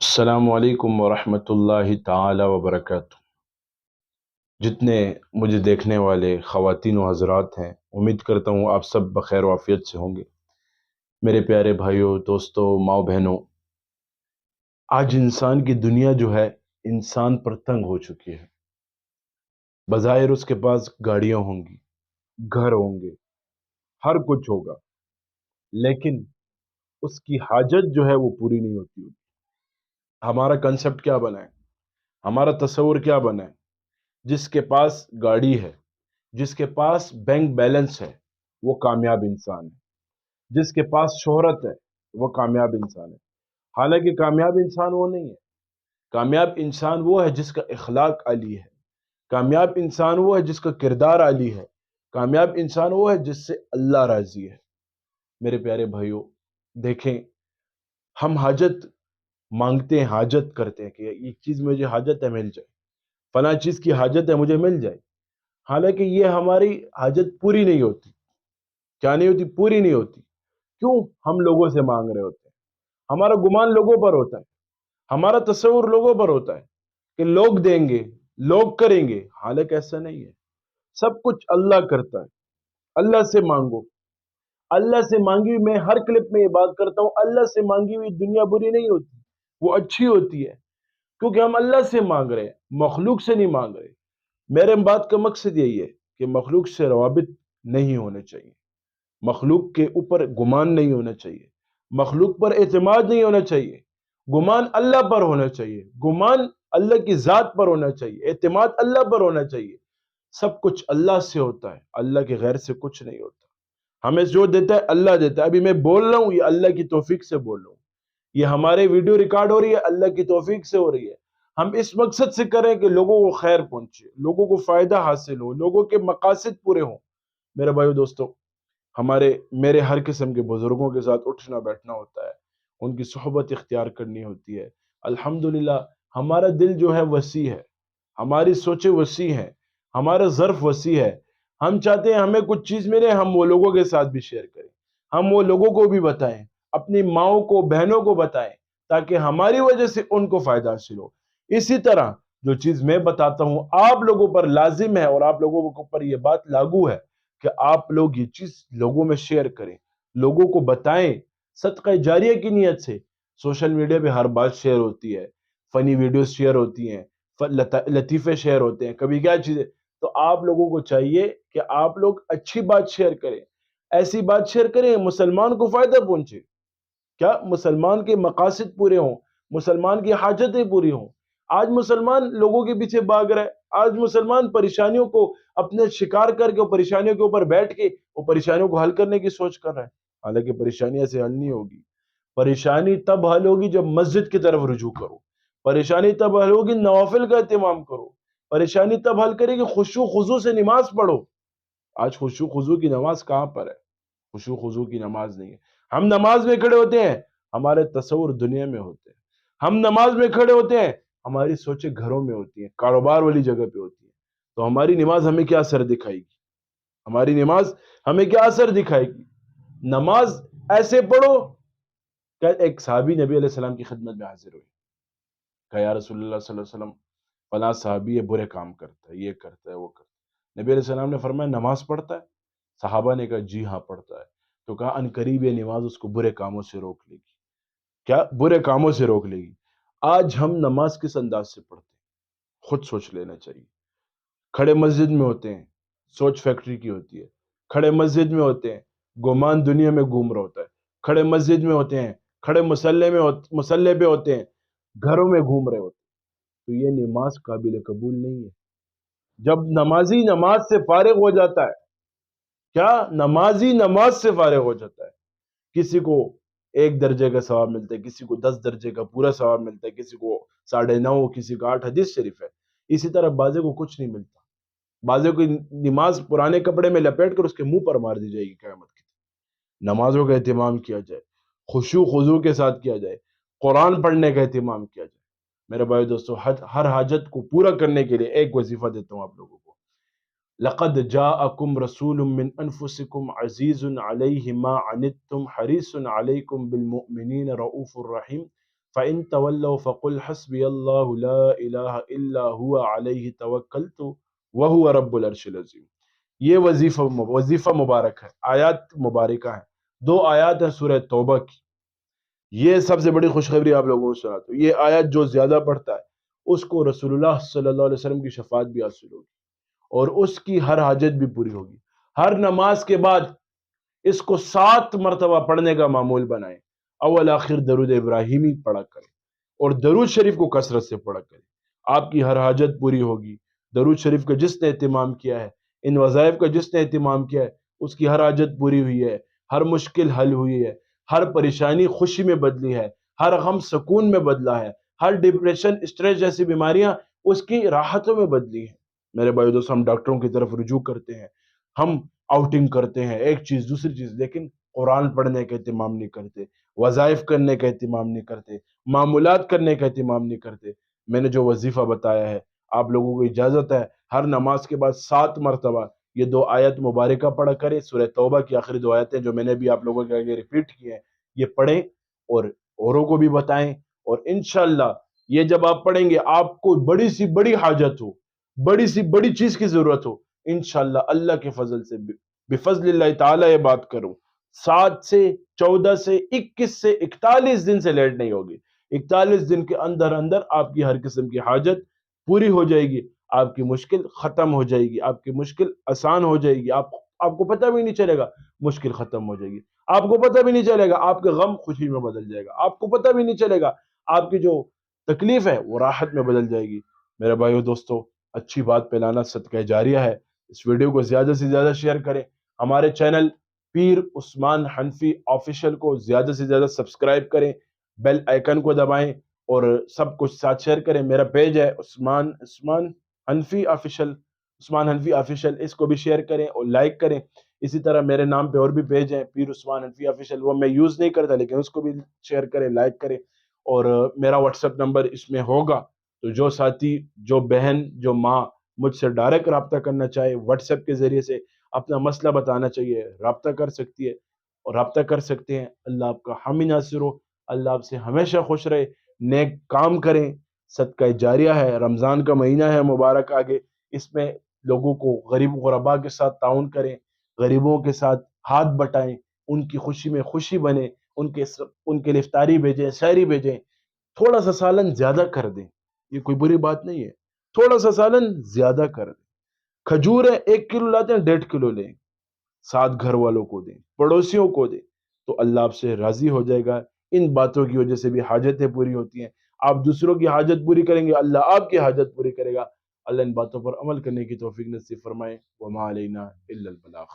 السلام علیکم ورحمۃ اللہ تعالی وبرکاتہ۔ جتنے مجھے دیکھنے والے خواتین و حضرات ہیں، امید کرتا ہوں آپ سب بخیر و عافیت سے ہوں گے۔ میرے پیارے بھائیوں، دوستوں، ماؤں بہنوں، آج انسان کی دنیا جو ہے انسان پر تنگ ہو چکی ہے۔ بظاہر اس کے پاس گاڑیاں ہوں گی، گھر ہوں گے، ہر کچھ ہوگا، لیکن اس کی حاجت جو ہے وہ پوری نہیں ہوتی۔ ہمارا کنسپٹ کیا بنا ہے؟ ہمارا تصور کیا بنا ہے؟ جس کے پاس گاڑی ہے، جس کے پاس بینک بیلنس ہے، وہ کامیاب انسان ہے۔ جس کے پاس شہرت ہے، وہ کامیاب انسان ہے۔ حالانکہ کامیاب انسان وہ نہیں ہے۔ کامیاب انسان وہ ہے جس کا اخلاق عالی ہے۔ کامیاب انسان وہ ہے جس کا کردار عالی ہے۔ کامیاب انسان وہ ہے جس سے اللہ راضی ہے۔ میرے پیارے بھائیوں، دیکھیں، ہم حاجت مانگتے ہیں، حاجت کرتے ہیں کہ یہ چیز مجھے حاجت ہے، مل جائے، فلاں چیز کی حاجت ہے، مجھے مل جائے۔ حالانکہ یہ ہماری حاجت پوری نہیں ہوتی۔ کیا نہیں ہوتی؟ پوری نہیں ہوتی۔ کیوں؟ ہم لوگوں سے مانگ رہے ہوتے ہیں، ہمارا گمان لوگوں پر ہوتا ہے، ہمارا تصور لوگوں پر ہوتا ہے کہ لوگ دیں گے، لوگ کریں گے۔ حالانکہ ایسا نہیں ہے، سب کچھ اللہ کرتا ہے۔ اللہ سے مانگو، اللہ سے مانگی ہوئی، میں ہر کلپ میں یہ بات کرتا ہوں، اللہ سے مانگی ہوئی دنیا بری نہیں ہوتی، وہ اچھی ہوتی ہے، کیونکہ ہم اللہ سے مانگ رہے ہیں، مخلوق سے نہیں مانگ رہے۔ میرے بات کا مقصد یہی ہے کہ مخلوق سے روابط نہیں ہونے چاہیے، مخلوق کے اوپر گمان نہیں ہونا چاہیے، مخلوق پر اعتماد نہیں ہونا چاہیے۔ گمان اللہ پر ہونا چاہیے، گمان اللہ کی ذات پر ہونا چاہیے، اعتماد اللہ پر ہونا چاہیے۔ سب کچھ اللہ سے ہوتا ہے، اللہ کے غیر سے کچھ نہیں ہوتا۔ ہمیں جو دیتا ہے اللہ دیتا ہے۔ ابھی میں بول رہا ہوں، یہ اللہ کی توفیق سے بول رہا ہوں۔ یہ ہمارے ویڈیو ریکارڈ ہو رہی ہے، اللہ کی توفیق سے ہو رہی ہے۔ ہم اس مقصد سے کریں کہ لوگوں کو خیر پہنچے، لوگوں کو فائدہ حاصل ہو، لوگوں کے مقاصد پورے ہوں۔ میرے بھائیو، دوستو، میرے ہر قسم کے بزرگوں کے ساتھ اٹھنا بیٹھنا ہوتا ہے، ان کی صحبت اختیار کرنی ہوتی ہے۔ الحمدللہ ہمارا دل جو ہے وسیع ہے، ہماری سوچیں وسیع ہیں، ہمارا ظرف وسیع ہے۔ ہم چاہتے ہیں ہمیں کچھ چیز ملے، ہم وہ لوگوں کے ساتھ بھی شیئر کریں، ہم وہ لوگوں کو بھی بتائیں، اپنی ماؤں کو، بہنوں کو بتائیں، تاکہ ہماری وجہ سے ان کو فائدہ حاصل ہو۔ اسی طرح جو چیز میں بتاتا ہوں آپ لوگوں پر لازم ہے، اور آپ لوگوں کے اوپر یہ بات لاگو ہے کہ آپ لوگ یہ چیز لوگوں میں شیئر کریں، لوگوں کو بتائیں، صدقہ جاریہ کی نیت سے۔ سوشل میڈیا پہ ہر بات شیئر ہوتی ہے، فنی ویڈیوز شیئر ہوتی ہیں، لطیفے شیئر ہوتے ہیں، کبھی کیا چیزیں۔ تو آپ لوگوں کو چاہیے کہ آپ لوگ اچھی بات شیئر کریں، ایسی بات شیئر کریں مسلمان کو فائدہ پہنچے، کیا مسلمان کے مقاصد پورے ہوں، مسلمان کی حاجتیں پوری ہوں۔ آج مسلمان لوگوں کے پیچھے بھاگ رہا ہے، آج مسلمان پریشانیوں کو اپنے شکار کر کے، پریشانیوں کے اوپر بیٹھ کے وہ پریشانیوں کو حل کرنے کی سوچ کر رہا ہے۔ حالانکہ پریشانی ایسے حل نہیں ہوگی۔ پریشانی تب حل ہوگی جب مسجد کی طرف رجوع کرو، پریشانی تب حل ہوگی نوافل کا اہتمام کرو، پریشانی تب حل کرے کہ خشوع خضوع سے نماز پڑھو۔ آج خشوع خضوع کی نماز کہاں پر ہے؟ خشوع خضوع کی نماز نہیں ہے۔ ہم نماز میں کھڑے ہوتے ہیں، ہمارے تصور دنیا میں ہوتے ہیں۔ ہم نماز میں کھڑے ہوتے ہیں، ہماری سوچیں گھروں میں ہوتی ہیں، کاروبار والی جگہ پہ ہوتی ہیں۔ تو ہماری نماز ہمیں کیا اثر دکھائے گی؟ ہماری نماز ہمیں کیا اثر دکھائے گی؟ نماز ایسے پڑھو کہ ایک صحابی نبی علیہ السلام کی خدمت میں حاضر ہوئے، کہا یا رسول اللہ صلی اللہ علیہ وسلم، فلاں صحابی یہ برے کام کرتا ہے، یہ کرتا ہے، وہ کرتا ہے۔ نبی علیہ السلام نے فرمایا نماز پڑھتا ہے؟ صحابہ نے کہا جی ہاں پڑھتا ہے۔ تو کہا ان قریب یہ نماز اس کو برے کاموں سے روک لے گی۔ کیا؟ برے کاموں سے روک لے گی۔ آج ہم نماز کس انداز سے پڑھتے ہیں؟ خود سوچ لینا چاہیے۔ کھڑے مسجد میں ہوتے ہیں، سوچ فیکٹری کی ہوتی ہے۔ کھڑے مسجد میں ہوتے ہیں، گمان دنیا میں گھوم رہا ہوتا ہے۔ کھڑے مسجد میں ہوتے ہیں، کھڑے مسلح پہ ہوتے ہیں، گھروں میں گھوم رہے ہوتے ہیں۔ تو یہ نماز قابل قبول نہیں ہے۔ جب نمازی نماز سے فارغ ہو جاتا ہے، کیا نمازی نماز سے فارغ ہو جاتا ہے، کسی کو 1 درجے کا ثواب ملتا ہے، کسی کو 10 درجے کا پورا ثواب ملتا ہے، کسی کو 9.5، کسی کو 8، حدیث شریف ہے۔ اسی طرح بعضے کو کچھ نہیں ملتا، بعضے کو نماز پرانے کپڑے میں لپیٹ کر اس کے منہ پر مار دی جائے گی قیامت کے دن۔ نمازوں کا اہتمام کیا جائے، خشوع خضوع کے ساتھ کیا جائے، قرآن پڑھنے کا اہتمام کیا جائے۔ میرے بھائی دوستو، ہر حاجت کو پورا کرنے کے لیے ایک وظیفہ دیتا ہوں آپ لوگوں کو۔ لقد جاءکم رسول من انفسکم عزیز علیہ ما عنتم حریص علیکم بالمؤمنین رؤوف الرحیم۔ فَإِن تَوَلَّوْا فَقُلْ حَسْبِيَ اللَّهُ لَا إِلَٰهَ إِلَّا هُوَ عَلَيْهِ تَوَكَّلْتُ وَهُوَ رَبُّ الْعَرْشِ الْعَظِيمِ۔ یہ وظیفہ مبارک ہے، آیات مبارکہ ہیں، 2 آیات ہیں سورہ توبہ کی۔ یہ سب سے بڑی خوشخبری آپ لوگوں کو سناتا ہوں، یہ آیات جو زیادہ پڑھتا ہے اس کو رسول اللہ صلی اللہ علیہ وسلم کی شفاعت بھی حاصل ہوگی، اور اس کی ہر حاجت بھی پوری ہوگی۔ ہر نماز کے بعد اس کو 7 مرتبہ پڑھنے کا معمول بنائیں، اول آخر درود ابراہیمی پڑھا کریں، اور درود شریف کو کثرت سے پڑھا کریں، آپ کی ہر حاجت پوری ہوگی۔ درود شریف کا جس نے اہتمام کیا ہے، ان وظائف کا جس نے اہتمام کیا ہے، اس کی ہر حاجت پوری ہوئی ہے، ہر مشکل حل ہوئی ہے، ہر پریشانی خوشی میں بدلی ہے، ہر غم سکون میں بدلا ہے، ہر ڈپریشن اسٹریس جیسی بیماریاں اس کی راحتوں میں بدلی ہیں۔ میرے بھائی دوست، ہم ڈاکٹروں کی طرف رجوع کرتے ہیں، ہم آؤٹنگ کرتے ہیں، ایک چیز دوسری چیز، لیکن قرآن پڑھنے کا اہتمام نہیں کرتے، وظائف کرنے کا اہتمام نہیں کرتے، معمولات کرنے کا اہتمام نہیں کرتے۔ میں نے جو وظیفہ بتایا ہے، آپ لوگوں کو اجازت ہے ہر نماز کے بعد 7 مرتبہ یہ 2 آیت مبارکہ پڑھا کریں، سورہ توبہ کی آخری 2 آیتیں جو میں نے بھی آپ لوگوں کے آگے ریپیٹ کی ہیں، یہ پڑھیں اور اوروں کو بھی بتائیں، اور انشاءاللہ یہ جب آپ پڑھیں گے، آپ کو بڑی سی بڑی حاجت ہو، بڑی سی بڑی چیز کی ضرورت ہو، انشاءاللہ اللہ کے فضل سے، بفضل اللہ تعالیٰ، یہ بات کروں، 7 سے 14 سے 21 سے 41 دن سے لیٹ نہیں ہوگی، 41 دن کے اندر اندر آپ کی ہر قسم کی حاجت پوری ہو جائے گی، آپ کی مشکل ختم ہو جائے گی، آپ کی مشکل آسان ہو جائے گی، آپ کو پتہ بھی نہیں چلے گا مشکل ختم ہو جائے گی، آپ کو پتہ بھی نہیں چلے گا آپ کے غم خوشی میں بدل جائے گا، آپ کو پتہ بھی نہیں چلے گا آپ کی جو تکلیف ہے وہ راحت میں بدل جائے گی۔ میرے بھائیو دوستو، اچھی بات پھیلانا صدقہ جاریہ ہے، اس ویڈیو کو زیادہ سے زیادہ شیئر کریں، ہمارے چینل پیر عثمان حنفی آفیشل کو زیادہ سے زیادہ سبسکرائب کریں، بیل آئیکن کو دبائیں، اور سب کچھ ساتھ شیئر کریں۔ میرا پیج ہے عثمان حنفی آفیشل، اس کو بھی شیئر کریں اور لائک کریں۔ اسی طرح میرے نام پہ اور بھی پیج ہیں، پیر عثمان حنفی آفیشل، وہ میں یوز نہیں کرتا لیکن اس کو بھی شیئر کریں، لائک کریں، اور میرا واٹس ایپ نمبر اس میں ہوگا، تو جو ساتھی، جو بہن، جو ماں مجھ سے ڈائریکٹ رابطہ کرنا چاہے، واٹس ایپ کے ذریعے سے اپنا مسئلہ بتانا چاہیے، رابطہ کر سکتی ہے اور رابطہ کر سکتے ہیں۔ اللہ آپ کا حامی ناصر ہو، اللہ آپ سے ہمیشہ خوش رہے، نیک کام کریں، صدقہ جاریہ ہے، رمضان کا مہینہ ہے مبارک آگے، اس میں لوگوں کو غریب غربا کے ساتھ تعاون کریں، غریبوں کے ساتھ ہاتھ بٹائیں، ان کی خوشی میں خوشی بنیں، ان کے لیے افطاری بھیجیں، سحری بھیجیں، تھوڑا سا سالن زیادہ کر دیں، یہ کوئی بری بات نہیں ہے، تھوڑا سا سالن زیادہ کر دیں۔ کھجور ہے 1 کلو لاتے ہیں، 1.5 کلو لیں، 7 گھر والوں کو دیں، پڑوسیوں کو دیں، تو اللہ آپ سے راضی ہو جائے گا۔ ان باتوں کی وجہ سے بھی حاجتیں پوری ہوتی ہیں، آپ دوسروں کی حاجت پوری کریں گے، اللہ آپ کی حاجت پوری کرے گا۔ اللہ ان باتوں پر عمل کرنے کی توفیق نصیب فرمائے۔ وما علینا الا البلاغ۔